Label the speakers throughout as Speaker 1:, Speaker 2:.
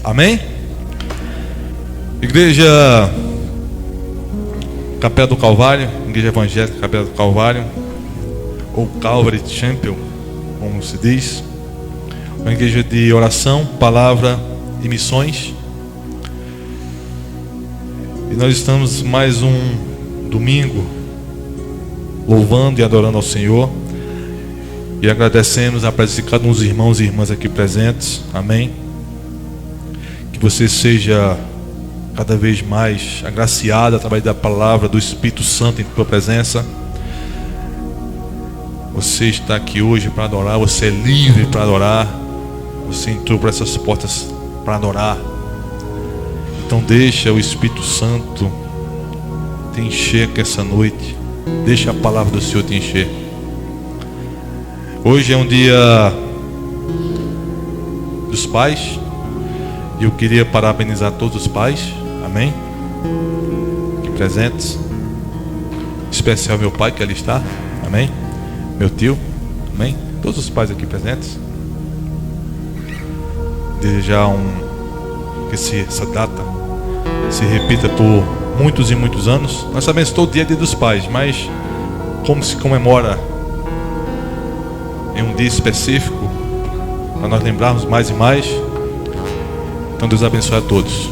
Speaker 1: Amém? Igreja Capela do Calvário, Igreja Evangélica Capela do Calvário, ou Calvary Chapel, como se diz, uma igreja de oração, palavra e missões. E nós estamos mais um domingo louvando e adorando ao Senhor, e agradecemos a presença de cada um dos irmãos e irmãs aqui presentes. Amém? Que você seja cada vez mais agraciado através da palavra do Espírito Santo em tua presença. Você está aqui hoje para adorar, você é livre para adorar, você entrou por essas portas para adorar. Então deixa o Espírito Santo te encher aqui essa noite, deixa a palavra do Senhor te encher. Hoje é um dia dos pais, e eu queria parabenizar todos os pais, amém? Aqui presentes, em especial meu pai que ali está, amém? Meu tio, amém? Todos os pais aqui presentes. Desejar que essa data se repita por muitos e muitos anos. Nós sabemos que todo dia é dia dos pais, mas como se comemora em um dia específico, para nós lembrarmos mais e mais. Então Deus abençoe a todos,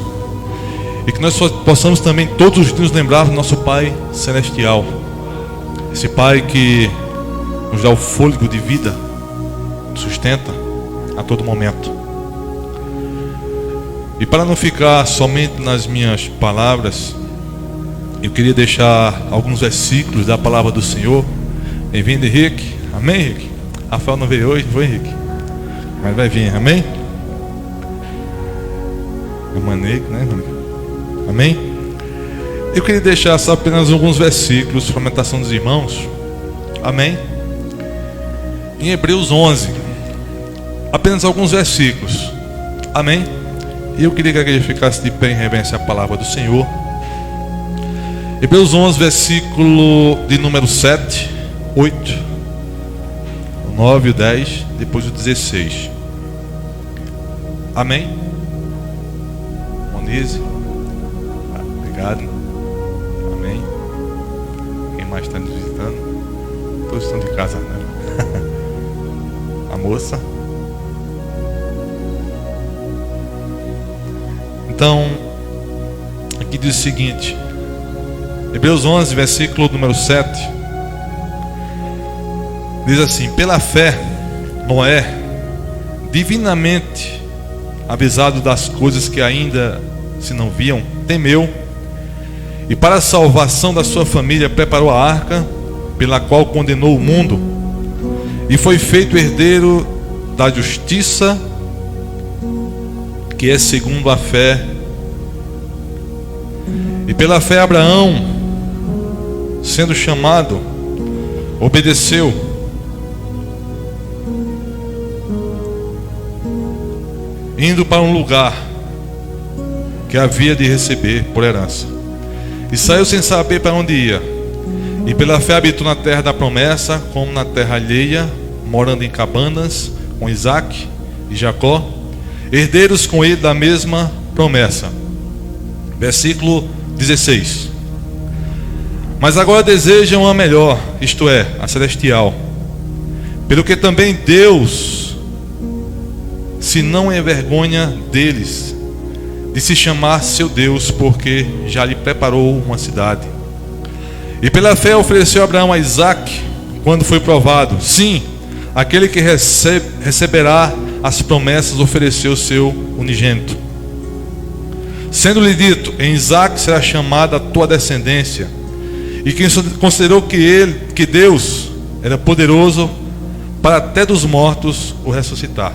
Speaker 1: e que nós possamos também todos os dias nos lembrar do nosso Pai Celestial, esse Pai que nos dá o fôlego de vida, nos sustenta a todo momento. E para não ficar somente nas minhas palavras, eu queria deixar alguns versículos da palavra do Senhor. Bem-vindo, Henrique. Amém, Henrique? Rafael não veio hoje, não foi, Henrique? Mas vai vir, amém? Maneiro, né? Amém? Eu queria deixar só apenas alguns versículos para a meditação dos irmãos. Amém? Em Hebreus 11, apenas alguns versículos. Amém? E eu queria que a igreja ficasse de pé em reverência à palavra do Senhor. Hebreus 11, versículo de número 7, 8, 9 e 10, depois o 16. Amém? Monize, obrigado. Amém? Quem mais está nos visitando? Todos estão de casa, né? A moça. Então, aqui diz o seguinte, Hebreus 11, versículo número 7, diz assim: pela fé, Noé, divinamente avisado das coisas que ainda se não viam, temeu, e para a salvação da sua família preparou a arca, pela qual condenou o mundo, e foi feito herdeiro da justiça, que é segundo a fé. E pela fé Abraão, sendo chamado, obedeceu, indo para um lugar que havia de receber por herança, e saiu sem saber para onde ia. E pela fé habitou na terra da promessa, como na terra alheia, morando em cabanas com Isaque e Jacó, herdeiros com ele da mesma promessa. Versículo 16. Mas agora desejam a melhor, isto é, a celestial, pelo que também Deus se não envergonha deles, de se chamar seu Deus, porque já lhe preparou uma cidade. E pela fé ofereceu Abraão a Isaque, quando foi provado. Sim, aquele que receberá as promessas ofereceu seu unigênito, sendo-lhe dito: em Isaque será chamada a tua descendência. E quem considerou que Deus era poderoso para até dos mortos o ressuscitar,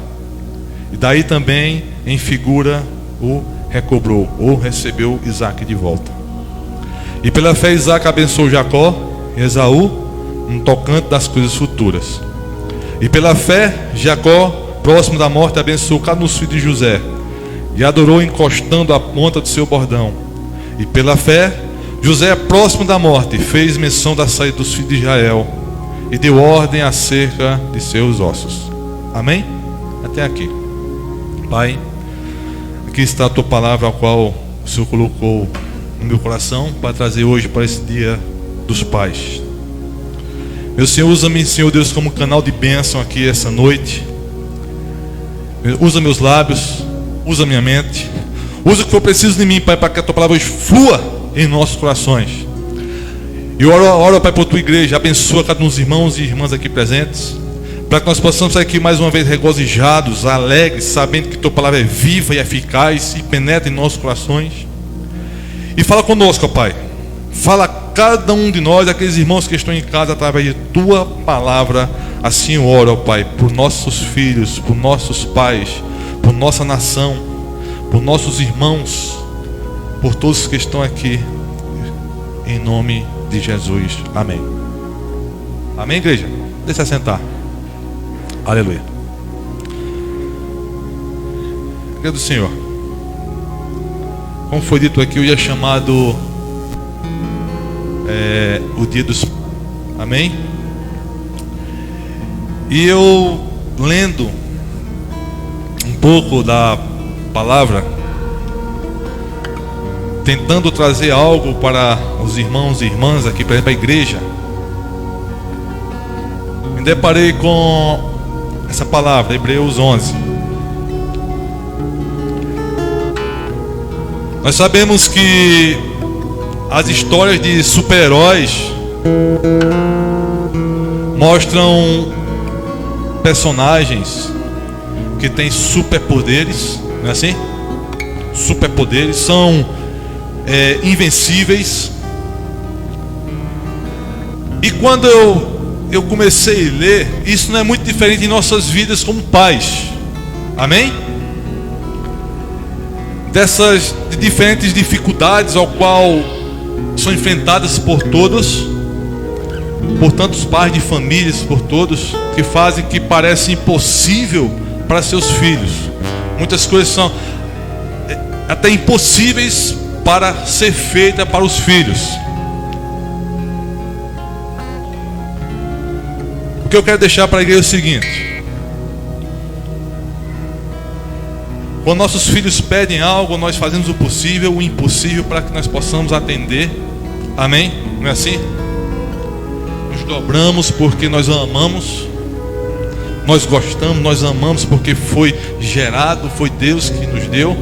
Speaker 1: e daí também em figura o recobrou, ou recebeu Isaque de volta. E pela fé Isaque abençoou Jacó e Esaú no tocante das coisas futuras. E pela fé Jacó, próximo da morte, abençoou cada um dos filhos de José, e adorou encostando a ponta do seu bordão. E pela fé José, próximo da morte, fez menção da saída dos filhos de Israel, e deu ordem acerca de seus ossos. Amém? Até aqui. Pai, aqui está a tua palavra, a qual o Senhor colocou no meu coração para trazer hoje para esse dia dos pais. Meu Senhor, usa-me, Senhor Deus, como canal de bênção aqui essa noite. Usa meus lábios, usa minha mente, usa o que for preciso de mim, Pai, para que a tua palavra hoje flua em nossos corações. E oro, Pai, por tua igreja, abençoa cada um dos irmãos e irmãs aqui presentes, para que nós possamos sair aqui mais uma vez regozijados, alegres, sabendo que tua palavra é viva e eficaz e penetra em nossos corações. E fala conosco, ó Pai. Fala a cada um de nós, aqueles irmãos que estão em casa, através de tua palavra. Assim eu oro, ó Pai, por nossos filhos, por nossos pais, por nossa nação, por nossos irmãos, por todos que estão aqui, em nome de Jesus. Amém. Amém, igreja? Deixa eu sentar. Aleluia. Igreja do Senhor, como foi dito aqui, hoje é chamado o dia dos... Amém? E eu, lendo um pouco da palavra, tentando trazer algo para os irmãos e irmãs aqui, para a igreja, me deparei com essa palavra, Hebreus 11. Nós sabemos que as histórias de super-heróis mostram personagens que têm superpoderes, não é assim? Superpoderes, são invencíveis. E quando eu comecei a ler, isso não é muito diferente em nossas vidas como pais. Amém? Dessas diferentes dificuldades ao qual são enfrentadas por todos, por tantos pais de famílias, por todos, que fazem que parece impossível para seus filhos. Muitas coisas são até impossíveis para ser feita para os filhos. O que eu quero deixar para a igreja é o seguinte: quando nossos filhos pedem algo, nós fazemos o possível, o impossível, para que nós possamos atender. Amém? Não é assim? Nos dobramos porque nós amamos, nós gostamos, nós amamos porque foi gerado, foi Deus que nos deu.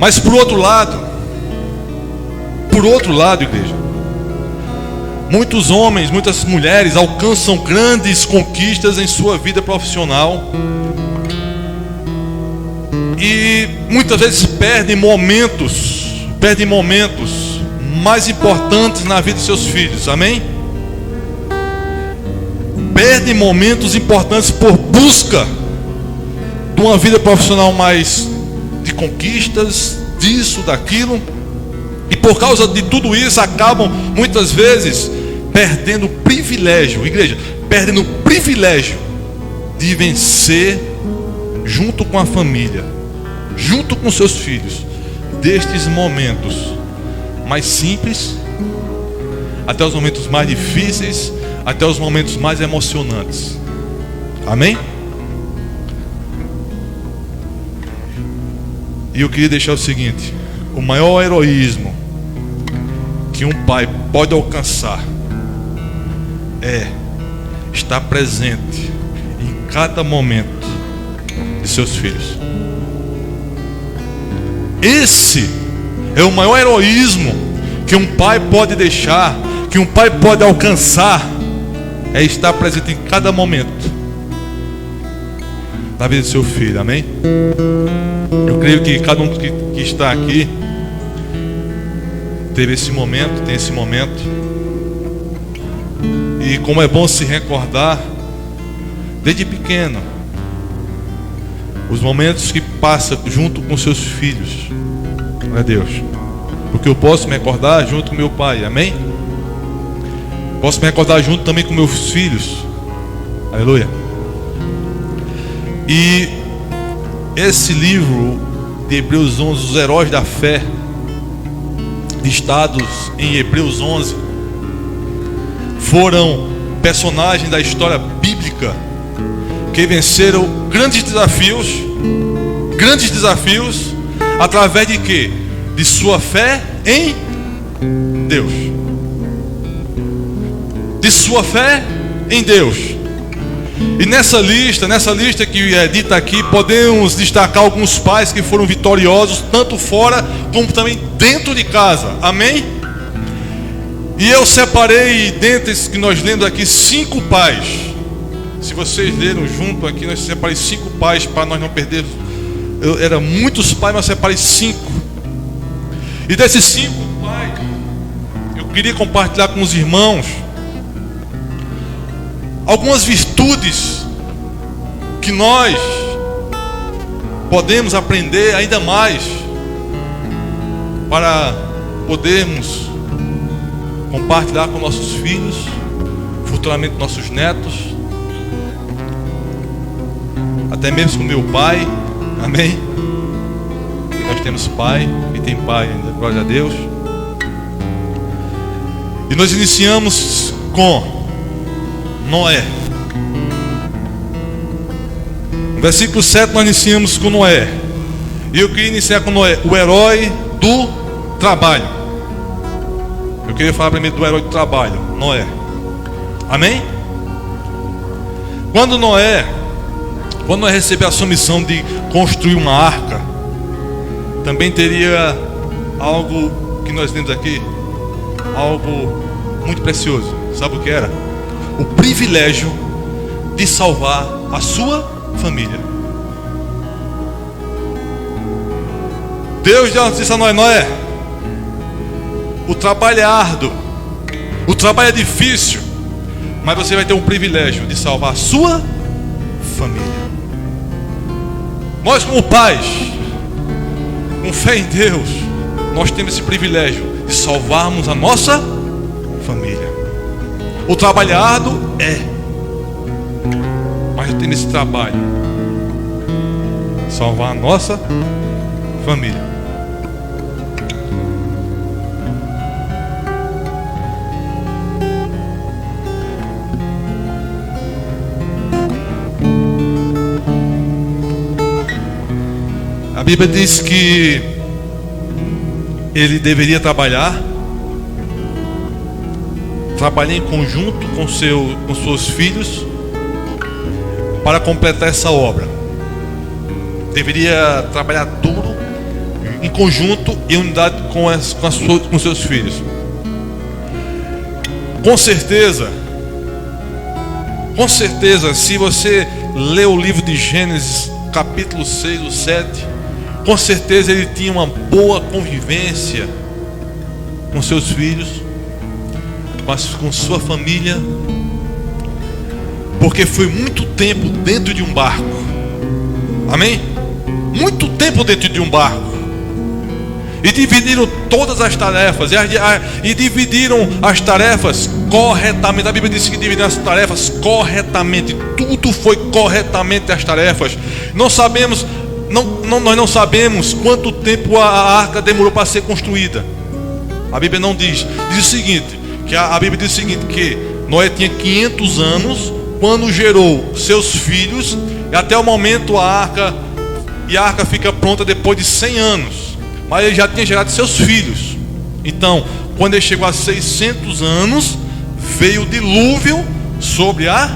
Speaker 1: Mas por outro lado, igreja, muitos homens, muitas mulheres alcançam grandes conquistas em sua vida profissional e muitas vezes perdem momentos mais importantes na vida de seus filhos. Amém? Perdem momentos importantes por busca de uma vida profissional mais de conquistas, disso, daquilo, e por causa de tudo isso acabam muitas vezes perdendo o privilégio, igreja, perdendo o privilégio de vencer junto com a família, junto com seus filhos, destes momentos mais simples até os momentos mais difíceis, até os momentos mais emocionantes. Amém? E eu queria deixar o seguinte: o maior heroísmo que um pai pode alcançar é estar presente em cada momento de seus filhos. Esse é o maior heroísmo que um pai pode deixar, que um pai pode alcançar, é estar presente em cada momento da vida do seu filho. Amém? Eu creio que cada um que está aqui teve esse momento, tem esse momento. E como é bom se recordar desde pequeno os momentos que passa junto com seus filhos. Glória a Deus. Porque eu posso me recordar junto com meu pai. Amém? Posso me recordar junto também com meus filhos. Aleluia. E esse livro de Hebreus 11, os heróis da fé, listados em Hebreus 11, foram personagens da história bíblica que venceram grandes desafios, grandes desafios através de quê? De sua fé em Deus. De sua fé em Deus. E nessa lista que é dita aqui, podemos destacar alguns pais que foram vitoriosos, tanto fora como também dentro de casa. Amém? E eu separei, dentre esses que nós lemos aqui, 5 pais. Se vocês leram junto aqui, nós separei 5 pais para nós não perdermos. Era muitos pais, mas eu separei 5. E desses 5 pais, eu queria compartilhar com os irmãos algumas virtudes que nós podemos aprender ainda mais para podermos compartilhar com nossos filhos, futuramente nossos netos, até mesmo com meu pai. Amém? E nós temos pai, e tem pai ainda, glória a Deus. E nós iniciamos com Noé. No versículo 7 nós iniciamos com Noé. E eu queria iniciar com Noé, o herói do trabalho. Eu queria falar primeiro do herói do trabalho, Noé. Amém? Quando Noé recebeu a sua missão de construir uma arca, também teria algo que nós temos aqui, algo muito precioso. Sabe o que era? O privilégio de salvar a sua família. Deus disse a Noé: o trabalho é árduo, o trabalho é difícil, mas você vai ter o privilégio de salvar a sua família. Nós, como pais, com fé em Deus, nós temos esse privilégio de salvarmos a nossa família. O trabalho árduo mas eu tenho esse trabalho, salvar a nossa família. A Bíblia diz que ele deveria trabalhar em conjunto com seus filhos para completar essa obra. Deveria trabalhar duro, em conjunto, em unidade com seus filhos. Com certeza, se você ler o livro de Gênesis, capítulo 6 ou 7, com certeza ele tinha uma boa convivência com seus filhos, com sua família, porque foi muito tempo dentro de um barco. Amém? Muito tempo dentro de um barco. E dividiram todas as tarefas, e dividiram as tarefas corretamente. A Bíblia diz que dividiram as tarefas corretamente. Tudo foi corretamente as tarefas. Nós não sabemos quanto tempo a arca demorou para ser construída. A Bíblia não diz. Diz o seguinte, a Bíblia diz o seguinte, que Noé tinha 500 anos quando gerou seus filhos, e até o momento a arca fica pronta depois de 100 anos. Mas ele já tinha gerado seus filhos. Então, quando ele chegou a 600 anos, veio o dilúvio sobre a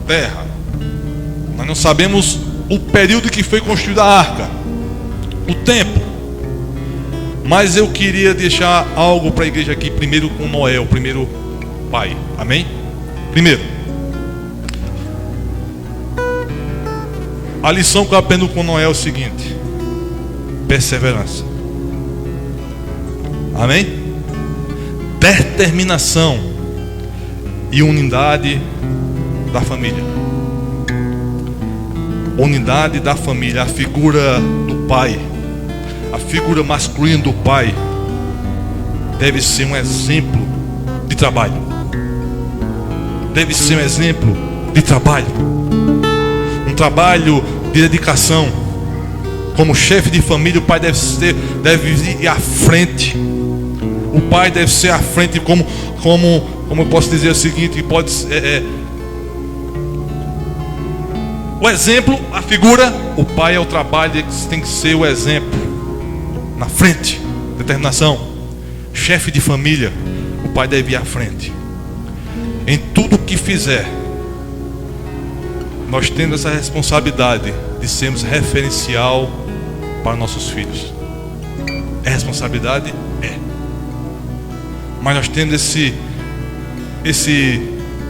Speaker 1: terra. Nós não sabemos o período que foi construída a arca, o tempo. Mas eu queria deixar algo para a igreja aqui, primeiro com Noé, o primeiro pai. Amém? Primeiro, a lição que eu aprendo com Noé é o seguinte: perseverança. Amém? Determinação e unidade da família. Unidade da família. A figura do pai, a figura masculina do pai, deve ser um exemplo de trabalho. Deve ser um exemplo de trabalho. Um trabalho de dedicação. Como chefe de família, o pai deve ir à frente. O pai deve ser à frente, como eu posso dizer o seguinte, O exemplo, a figura, o pai é o trabalho, ele tem que ser o exemplo. Na frente, determinação. Chefe de família, o pai deve ir à frente. Em tudo que fizer, nós temos essa responsabilidade de sermos referencial para nossos filhos. É responsabilidade? É. Mas nós temos esse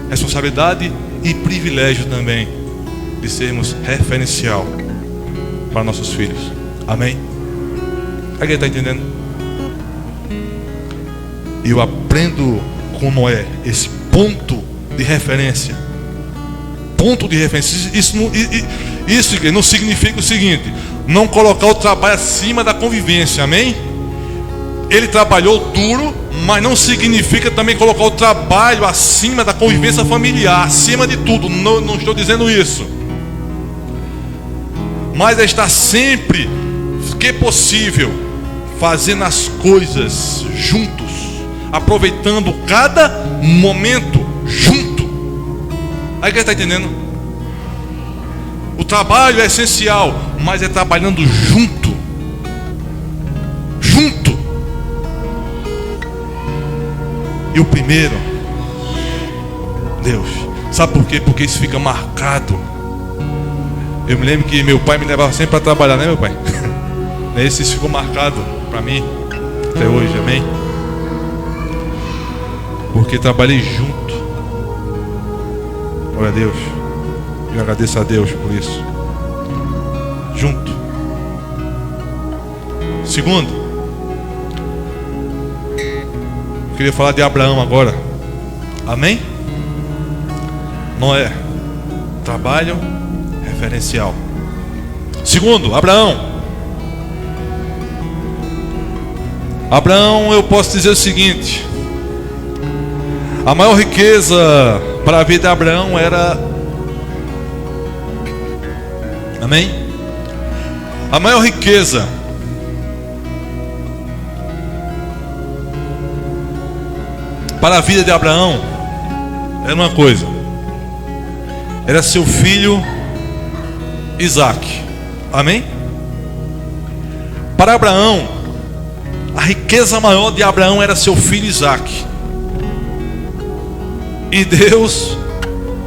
Speaker 1: responsabilidade e privilégio também de sermos referencial para nossos filhos. Amém? Alguém está entendendo? E eu aprendo com Noé esse ponto de referência. Ponto de referência. Isso não significa o seguinte: não colocar o trabalho acima da convivência. Amém? Ele trabalhou duro, mas não significa também colocar o trabalho acima da convivência familiar, acima de tudo. Não estou dizendo isso. Mas é estar sempre que possível fazendo as coisas juntos, aproveitando cada momento junto. Aí quem está entendendo? O trabalho é essencial, mas é trabalhando junto. Junto. E o primeiro, Deus. Sabe por quê? Porque isso fica marcado. Eu me lembro que meu pai me levava sempre para trabalhar, né, meu pai? Isso ficou marcado para mim até hoje, amém? Porque trabalhei junto. Glória a Deus. Eu agradeço a Deus por isso. Junto. Segundo, eu queria falar de Abraão agora. Amém? Noé. Trabalho referencial. Segundo, Abraão. Abraão, eu posso dizer o seguinte: a maior riqueza para a vida de Abraão era, amém? A maior riqueza para a vida de Abraão era uma coisa: era seu filho Isaque. Amém? Para Abraão, a riqueza maior de Abraão era seu filho Isaque. E Deus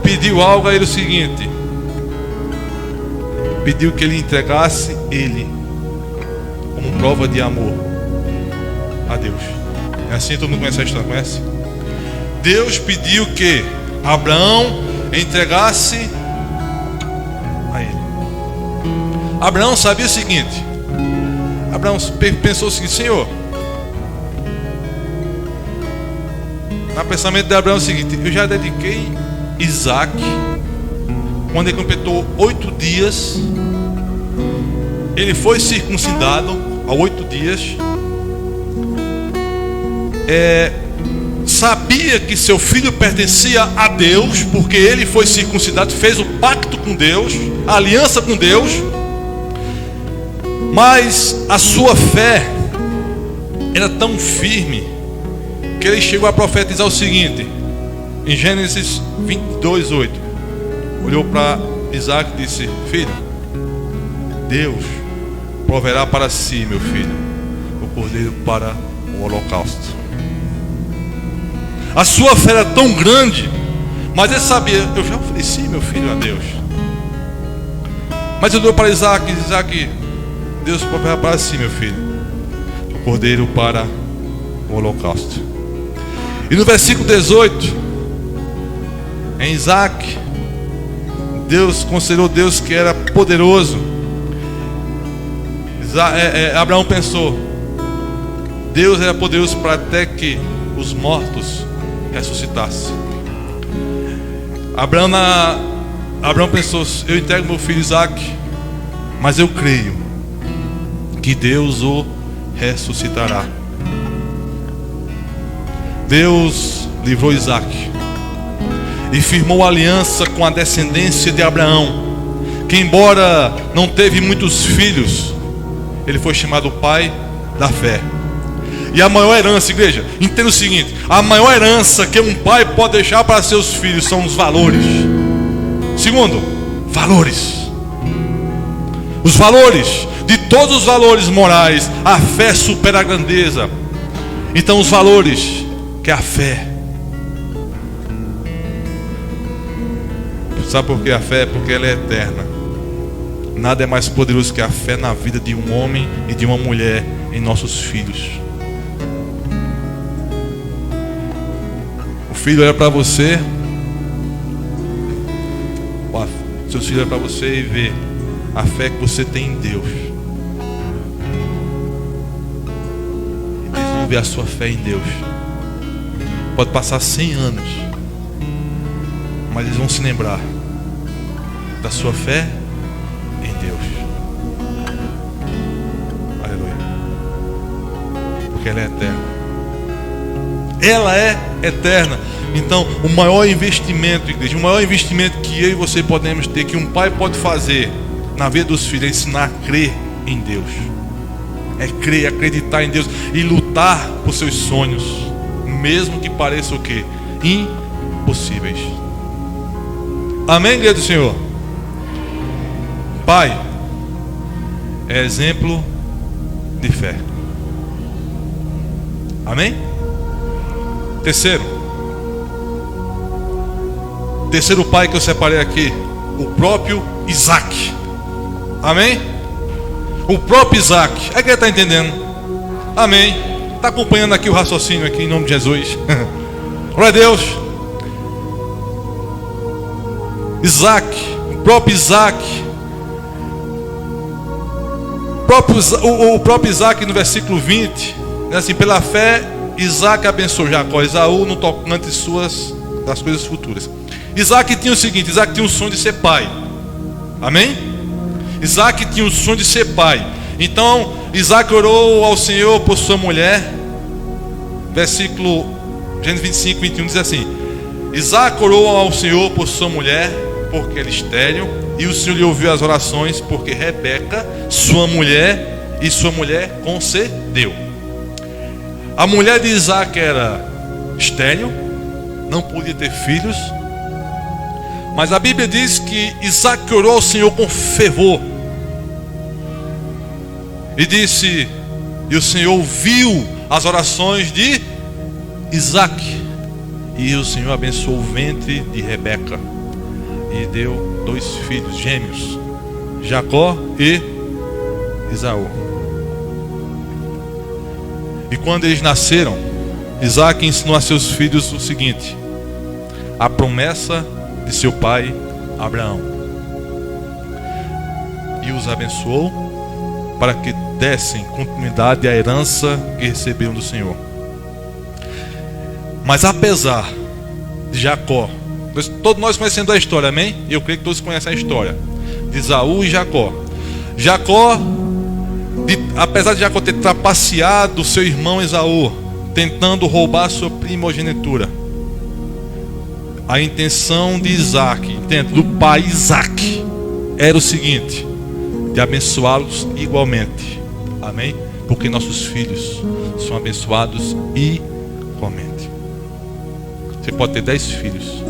Speaker 1: pediu algo a ele, o seguinte: pediu que ele entregasse ele como prova de amor a Deus. É assim, todo mundo conhece a história, conhece? Deus pediu que Abraão entregasse a ele. Abraão sabia o seguinte: Abraão pensou o seguinte: Senhor, no pensamento de Abraão é o seguinte: eu já dediquei Isaque. Quando ele completou 8 dias, ele foi circuncidado há 8 dias. Sabia que seu filho pertencia a Deus, porque ele foi circuncidado, fez o pacto com Deus, a aliança com Deus. Mas a sua fé era tão firme que ele chegou a profetizar o seguinte, em Gênesis 22:8. Olhou para Isaque e disse: filho, Deus proverá para si, meu filho, o cordeiro para o holocausto. A sua fé era tão grande, mas ele sabia: eu já ofereci meu filho a Deus. Mas ele olhou para Isaque e disse: Isaque, Deus proverá para si, meu filho, o cordeiro para o holocausto. E no versículo 18, em Isaque, Deus considerou Deus que era poderoso. Abraão pensou: Deus era poderoso para até que os mortos ressuscitassem. Abraão pensou: eu entrego meu filho Isaque, mas eu creio que Deus o ressuscitará. Deus livrou Isaque e firmou aliança com a descendência de Abraão, que embora não teve muitos filhos, ele foi chamado pai da fé. E a maior herança, igreja, entenda o seguinte: a maior herança que um pai pode deixar para seus filhos são os valores. Segundo, valores. Os valores, de todos os valores morais, a fé supera a grandeza. Então os valores, que é a fé. Sabe por que a fé? Porque ela é eterna. Nada é mais poderoso que a fé na vida de um homem e de uma mulher em nossos filhos. O filho olha para você, seus filhos olham para você e vê a fé que você tem em Deus. Eles vão ver a sua fé em Deus. Pode passar 100 anos, mas eles vão se lembrar da sua fé em Deus. Aleluia. Porque ela é eterna. Ela é eterna. Então, o maior investimento, igreja, o maior investimento que eu e você podemos ter, que um pai pode fazer na vida dos filhos, é ensinar a crer em Deus. É crer, acreditar em Deus e lutar por seus sonhos, mesmo que pareça o quê? Impossíveis. Amém, igreja do Senhor? Pai é exemplo de fé. Amém? Terceiro pai que eu separei aqui, o próprio Isaac. Amém? O próprio Isaac. É que ele está entendendo? Amém? Está acompanhando aqui o raciocínio aqui em nome de Jesus. Glória a Deus. Isaac, o próprio Isaac. O próprio Isaac no versículo 20, assim, pela fé Isaac abençoou Jacó, Esaú no tocante das coisas futuras. Isaac tinha o seguinte: Isaac tinha o sonho de ser pai. Amém? Isaac tinha o sonho de ser pai. Então Isaac orou ao Senhor por sua mulher. Versículo Gênesis 25, 21 diz assim: Isaac orou ao Senhor por sua mulher, porque ela é estéril, e o Senhor lhe ouviu as orações, porque Rebeca, sua mulher concedeu. A mulher de Isaac era estéril, não podia ter filhos, mas a Bíblia diz que Isaac orou ao Senhor com fervor e disse, e o Senhor ouviu as orações de Isaac, e o Senhor abençoou o ventre de Rebeca e deu 2 filhos gêmeos, Jacó e Esaú. E quando eles nasceram, Isaac ensinou a seus filhos o seguinte: a promessa de seu pai Abraão, e os abençoou para que dessem continuidade à herança que receberam do Senhor. Mas apesar de Jacó, todos nós conhecemos a história, amém? Eu creio que todos conhecem a história de Esaú e Jacó. Apesar de Jacó ter trapaceado seu irmão Esaú, tentando roubar sua primogenitura, a intenção de Isaac, do pai Isaac, era o seguinte: de abençoá-los igualmente. Amém? Porque nossos filhos são abençoados igualmente. Você pode ter 10 filhos,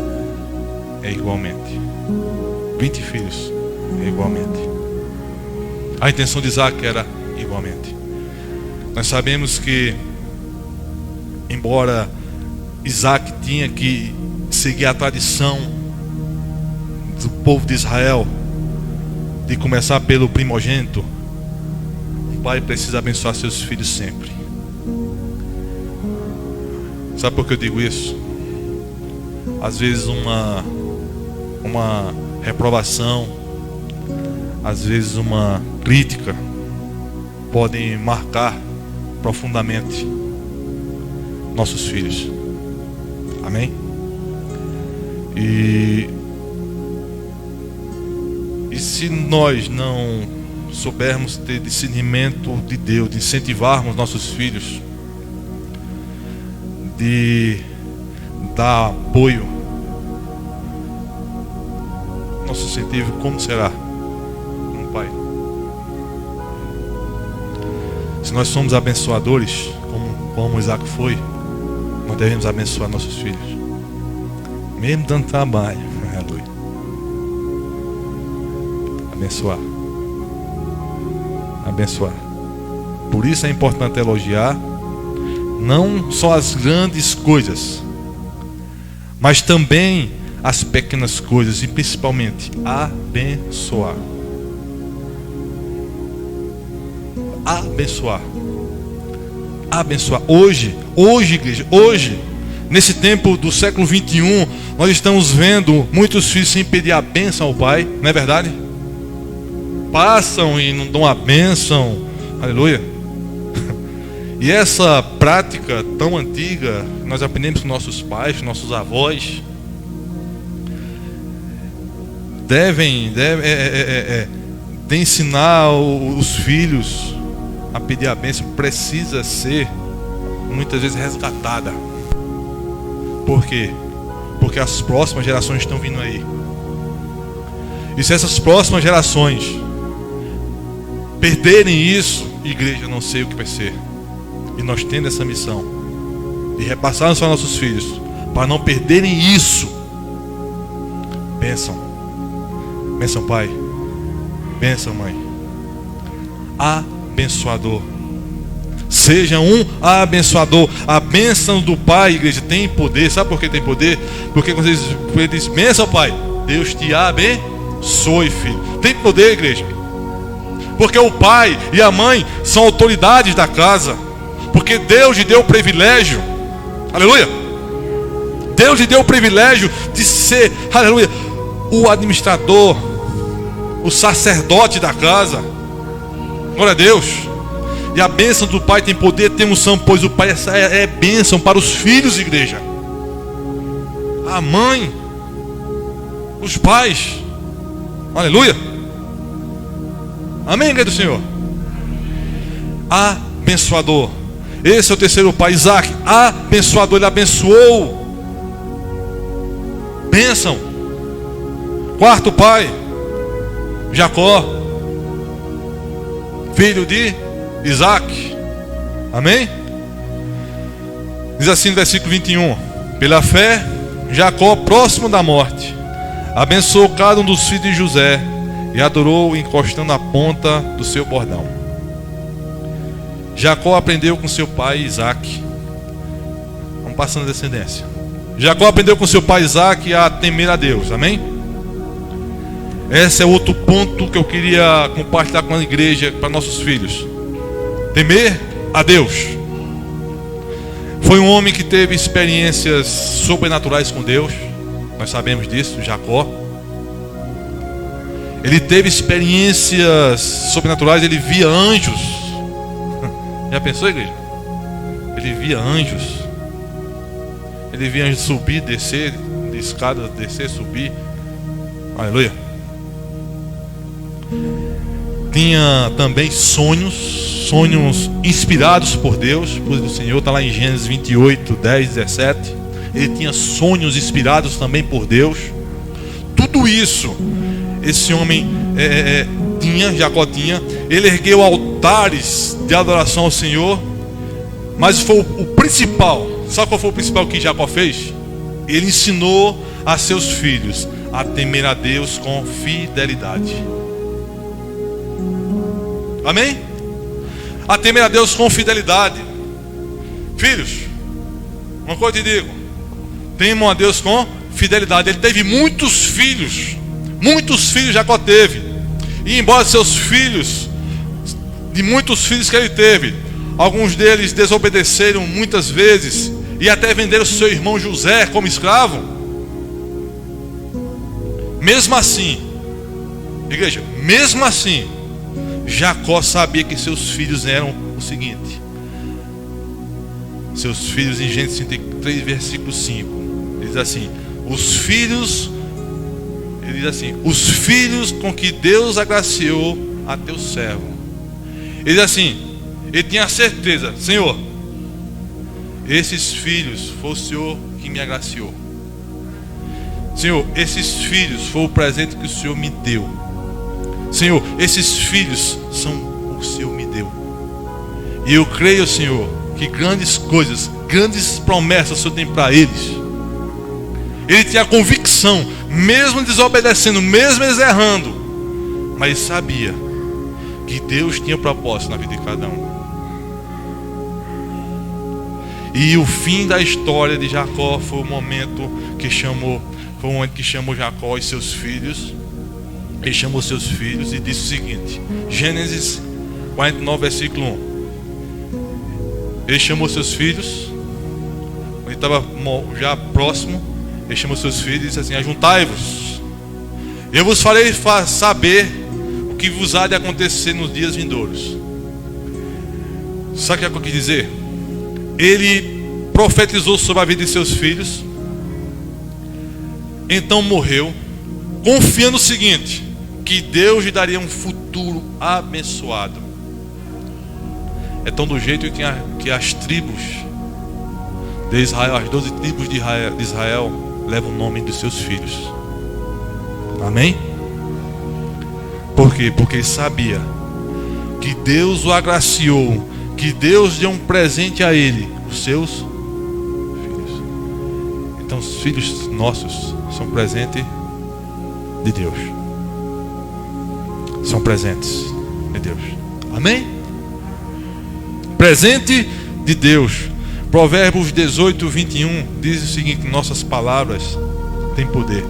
Speaker 1: é igualmente. 20 filhos, é igualmente. A intenção de Isaac era igualmente. Nós sabemos que, embora Isaac tinha que seguir a tradição do povo de Israel, de começar pelo primogênito, o pai precisa abençoar seus filhos sempre. Sabe por que eu digo isso? Às vezes uma reprovação, às vezes uma crítica podem marcar profundamente nossos filhos. Amém? E se nós não soubermos ter discernimento de Deus, de incentivarmos nossos filhos, de dar apoio, nosso incentivo, como será um pai? Se nós somos abençoadores, como Isaac foi, nós devemos abençoar nossos filhos, mesmo dando trabalho. Aleluia. Abençoar. Abençoar. Por isso é importante elogiar não só as grandes coisas, mas também as pequenas coisas, e principalmente abençoar. Abençoar. Abençoar. Hoje, igreja, hoje, nesse tempo do século 21, nós estamos vendo muitos filhos sem pedir a bênção ao pai, não é verdade? Passam e não dão a bênção, aleluia. E essa prática tão antiga, nós aprendemos com nossos pais, nossos avós, devem de ensinar os filhos a pedir a bênção, precisa ser muitas vezes resgatada. Por quê? Porque as próximas gerações estão vindo aí. E se essas próximas gerações perderem isso, igreja, não sei o que vai ser. E nós temos essa missão de repassar isso aos nossos filhos, para não perderem isso. Bênção. Bênção, pai. Bênção, mãe. Abençoador. Seja um abençoador. A bênção do pai, igreja, tem poder. Sabe por que tem poder? Porque quando ele diz, bênção, pai, Deus te abençoe, filho. Tem poder, igreja. Porque o pai e a mãe são autoridades da casa. Porque Deus lhe deu o privilégio, aleluia, Deus lhe deu o privilégio de ser, aleluia, o administrador, o sacerdote da casa. Glória a Deus. E a bênção do pai tem poder, tem unção, pois o pai é bênção para os filhos, igreja. A mãe, os pais, aleluia. Amém, igreja do Senhor. Abençoador. Esse é o terceiro pai, Isaac, abençoador. Ele abençoou. Bênção. Quarto pai, Jacó, filho de Isaac. Amém? Diz assim no versículo 21: pela fé, Jacó, próximo da morte, abençoou cada um dos filhos de José e adorou encostando a ponta do seu bordão. Jacó aprendeu com seu pai Isaac. Vamos passando a descendência. Jacó aprendeu com seu pai Isaac a temer a Deus. Amém? Esse é outro ponto que eu queria compartilhar com a igreja, para nossos filhos. Temer a Deus. Foi um homem que teve experiências sobrenaturais com Deus. Nós sabemos disso, Jacó. Ele teve experiências sobrenaturais, ele via anjos. Já pensou, igreja? Ele via anjos. Ele via anjos subir, descer, de escada, descer, subir. Aleluia. Tinha também sonhos inspirados por Deus. O Senhor está lá em Gênesis 28, 10, 17. Ele tinha sonhos inspirados também por Deus. Tudo isso esse homem Jacó tinha. Ele ergueu altares de adoração ao Senhor. Mas foi o principal. Sabe qual foi o principal que Jacó fez? Ele ensinou a seus filhos a temer a Deus com fidelidade. Amém? A temer a Deus com fidelidade. Filhos, uma coisa eu te digo: temam a Deus com fidelidade. Ele teve muitos filhos Jacó teve. E embora seus filhos, de muitos filhos que ele teve, alguns deles desobedeceram muitas vezes e até venderam seu irmão José como escravo. Mesmo assim, igreja, mesmo assim, Jacó sabia que seus filhos eram o seguinte. Seus filhos, em Gênesis 33, versículo 5, ele diz assim: os filhos com que Deus agraciou a teu servo. Ele diz assim, ele tinha certeza: Senhor, esses filhos foi o Senhor que me agraciou. Senhor, esses filhos foi o presente que o Senhor me deu. Senhor, esses filhos são o Senhor me deu. E eu creio, Senhor, que grandes coisas, grandes promessas o Senhor tem para eles. Ele tinha a convicção, mesmo desobedecendo, mesmo eles errando, mas sabia que Deus tinha propósito na vida de cada um. E o fim da história de Jacó foi o momento que chamou Jacó e seus filhos. Ele chamou seus filhos e disse o seguinte: Gênesis 49, versículo 1. Ele chamou seus filhos, ele estava já próximo. Ele chamou seus filhos e disse assim: ajuntai-vos, eu vos farei saber o que vos há de acontecer nos dias vindouros. Sabe o que eu quis dizer? Ele profetizou sobre a vida de seus filhos, então morreu, confiando o seguinte: que Deus lhe daria um futuro abençoado. É tão do jeito que as tribos de Israel, as 12 tribos de Israel, levam o nome dos seus filhos. Amém? Por quê? Porque ele sabia que Deus o agraciou, que Deus deu um presente a ele, os seus filhos. Então os filhos nossos são presente de Deus. São presentes de Deus. Amém? Presente de Deus. Provérbios 18, 21 diz o seguinte: nossas palavras têm poder.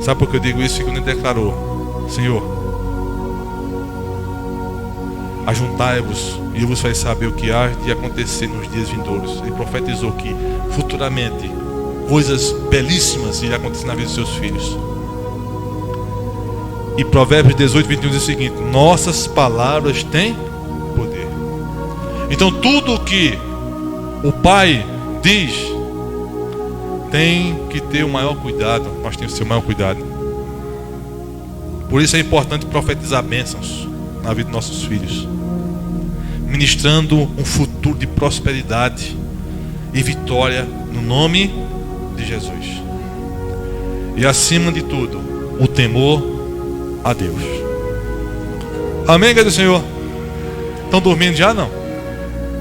Speaker 1: Sabe por que eu digo isso? Quando ele declarou: Senhor, ajuntai-vos e eu vos farei saber o que há de acontecer nos dias vindouros. Ele profetizou que futuramente coisas belíssimas iriam acontecer na vida dos seus filhos. E Provérbios 18, 21 diz o seguinte: nossas palavras têm poder. Então tudo que o Pai diz tem que ter o maior cuidado. Nós temos que ter o maior cuidado. Por isso é importante profetizar bênçãos na vida dos nossos filhos, ministrando um futuro de prosperidade e vitória no nome de Jesus. E acima de tudo, o temor a Deus. Amém, igreja do Senhor? Estão dormindo já? Não?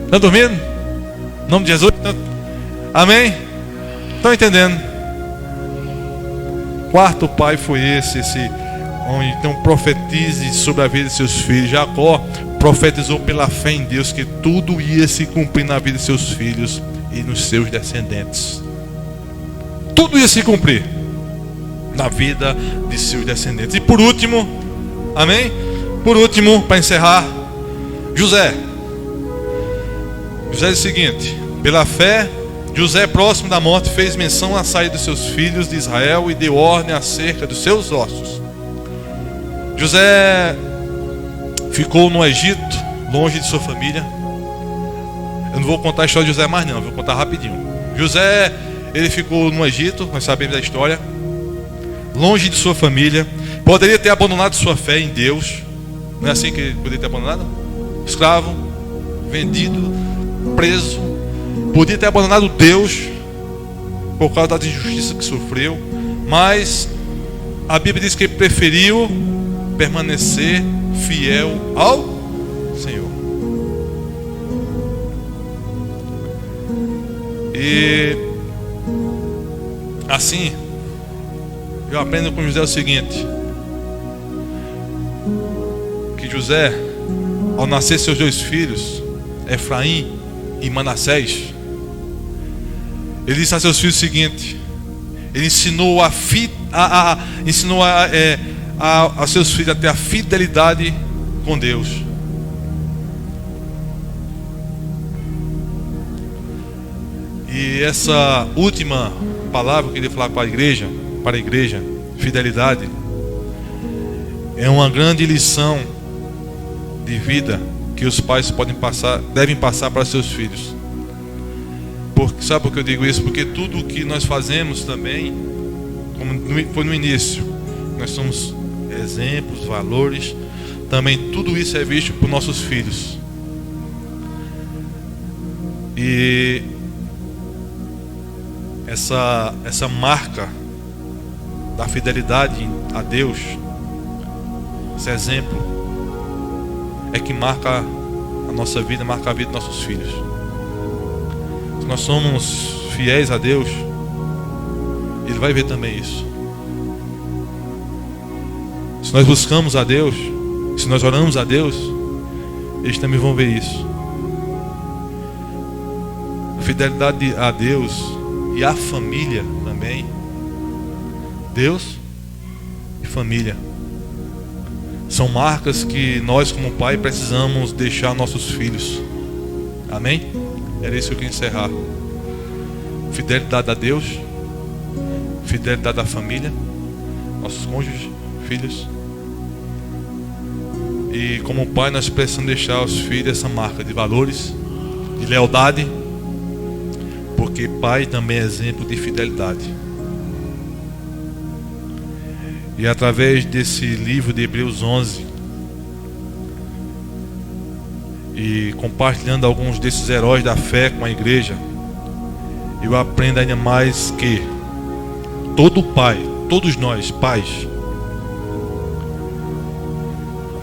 Speaker 1: Estão dormindo? Em nome de Jesus? Amém? Estão entendendo? Quarto pai foi esse onde então profetize sobre a vida de seus filhos. Jacó profetizou pela fé em Deus que tudo ia se cumprir na vida de seus filhos e nos seus descendentes. Tudo ia se cumprir na vida de seus descendentes. E por último, amém? Por último, para encerrar, José diz o seguinte: pela fé, José, próximo da morte, fez menção à saída dos seus filhos de Israel e deu ordem acerca dos seus ossos. José ficou no Egito, longe de sua família. Eu não vou contar a história de José mais não, vou contar rapidinho. José, ele ficou no Egito, nós sabemos da história, longe de sua família. Poderia ter abandonado sua fé em Deus. Não é assim que ele poderia ter abandonado? Escravo, vendido, preso. Podia ter abandonado Deus por causa da injustiça que sofreu, mas a Bíblia diz que ele preferiu permanecer fiel ao Senhor. E assim eu aprendo com José o seguinte: que José, ao nascer seus dois filhos, Efraim e Manassés, ele disse a seus filhos o seguinte: ele ensinou a seus filhos a ter a fidelidade com Deus. E essa última palavra que ele falar para a igreja, fidelidade, é uma grande lição de vida que os pais devem passar para seus filhos. Sabe por que eu digo isso? Porque tudo o que nós fazemos também, como foi no início, nós somos exemplos, valores, também tudo isso é visto por nossos filhos. E essa marca da fidelidade a Deus, esse exemplo, é que marca a nossa vida, marca a vida dos nossos filhos. Se nós somos fiéis a Deus, Ele vai ver também isso. Se nós buscamos a Deus, se nós oramos a Deus, eles também vão ver isso. A fidelidade a Deus e à família também. Deus e família são marcas que nós como pai precisamos deixar nossos filhos. Amém? Era isso que eu queria encerrar. Fidelidade a Deus, fidelidade à família, nossos cônjuges, filhos. E como pai nós precisamos deixar aos filhos essa marca de valores, de lealdade, porque pai também é exemplo de fidelidade. E através desse livro de Hebreus 11, e compartilhando alguns desses heróis da fé com a igreja, eu aprendo ainda mais que todo pai, todos nós pais,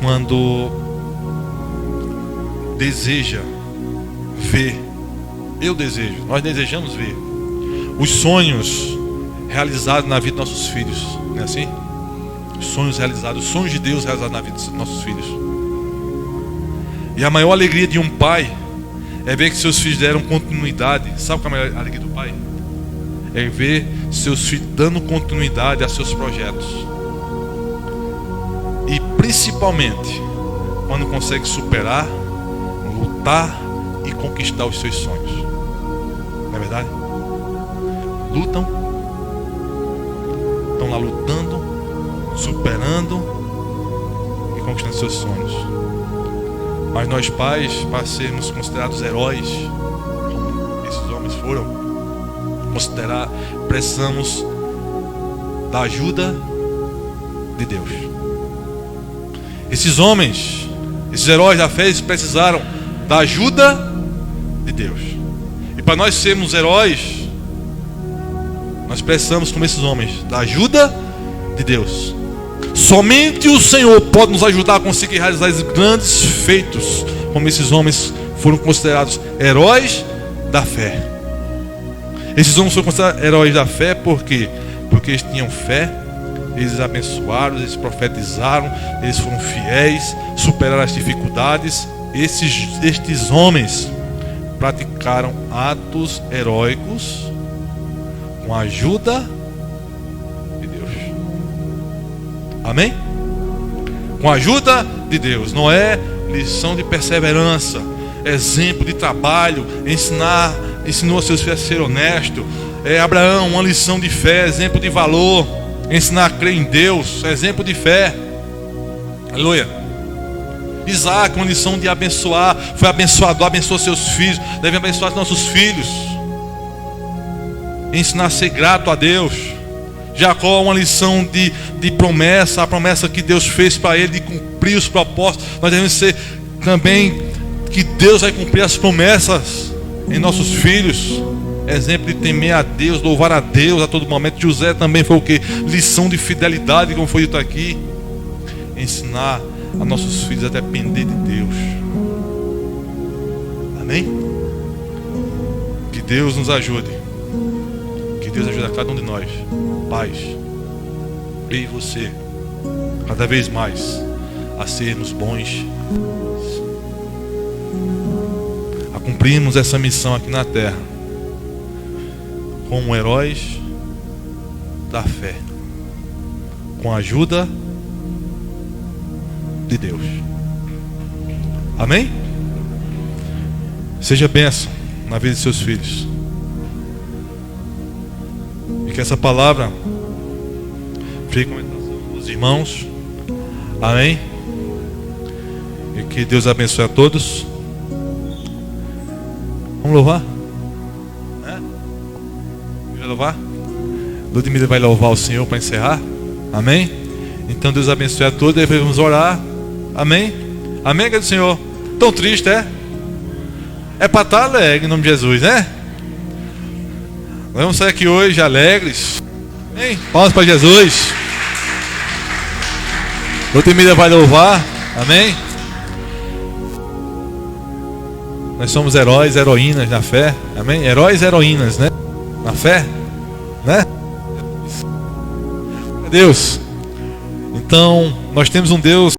Speaker 1: quando deseja ver, nós desejamos ver os sonhos realizados na vida dos nossos filhos, não é assim? Os sonhos realizados, os sonhos de Deus realizados na vida dos nossos filhos. E a maior alegria de um pai é ver que seus filhos deram continuidade. Sabe qual é a maior alegria do pai? É ver seus filhos dando continuidade a seus projetos. E principalmente quando consegue superar, lutar e conquistar os seus sonhos. Não é verdade? Lutam, estão lá lutando, superando e conquistando seus sonhos. Mas nós pais, para sermos considerados heróis, como esses homens foram, precisamos da ajuda de Deus. Esses homens, esses heróis da fé, eles precisaram da ajuda de Deus. E para nós sermos heróis, nós precisamos, como esses homens, da ajuda de Deus. Somente o Senhor pode nos ajudar a conseguir realizar esses grandes feitos, como esses homens foram considerados heróis da fé. Esses homens foram considerados heróis da fé porque eles tinham fé, eles abençoaram, eles profetizaram, eles foram fiéis, superaram as dificuldades. Estes homens praticaram atos heróicos com a ajuda de Deus. Amém? Com a ajuda de Deus. Noé, lição de perseverança, exemplo de trabalho, ensinou a seus filhos a ser honesto. Abraão, uma lição de fé, exemplo de valor, ensinar a crer em Deus, exemplo de fé. Aleluia. Isaac, uma lição de abençoar, foi abençoador, abençoou seus filhos, deve abençoar os nossos filhos, ensinar a ser grato a Deus. Jacó, uma lição de promessa, a promessa que Deus fez para ele de cumprir os propósitos. Nós devemos ser também que Deus vai cumprir as promessas em nossos filhos, exemplo de temer a Deus, louvar a Deus a todo momento. José também foi o que? Lição de fidelidade, como foi dito aqui, ensinar a nossos filhos a depender de Deus. Amém? Que Deus nos ajude, que Deus ajude a cada um de nós, pais, eu e você, cada vez mais a sermos bons, a cumprirmos essa missão aqui na terra como heróis da fé, com a ajuda de Deus. Amém? Seja bênção na vida de seus filhos, e que essa palavra fique com os irmãos. Amém? E que Deus abençoe a todos. Vamos louvar? Vai louvar? Ludmila vai louvar o Senhor para encerrar. Amém? Então Deus abençoe a todos. E vamos orar. Amém? Amém, querido Senhor? Tão triste, é? É para estar alegre em nome de Jesus, né? Nós vamos sair aqui hoje alegres. Amém? Palmas para Jesus. Ludmila vai louvar. Amém? Nós somos heróis, heroínas na fé. Amém? Heróis e heroínas, né? Na fé, né? Deus. Então Nós temos um Deus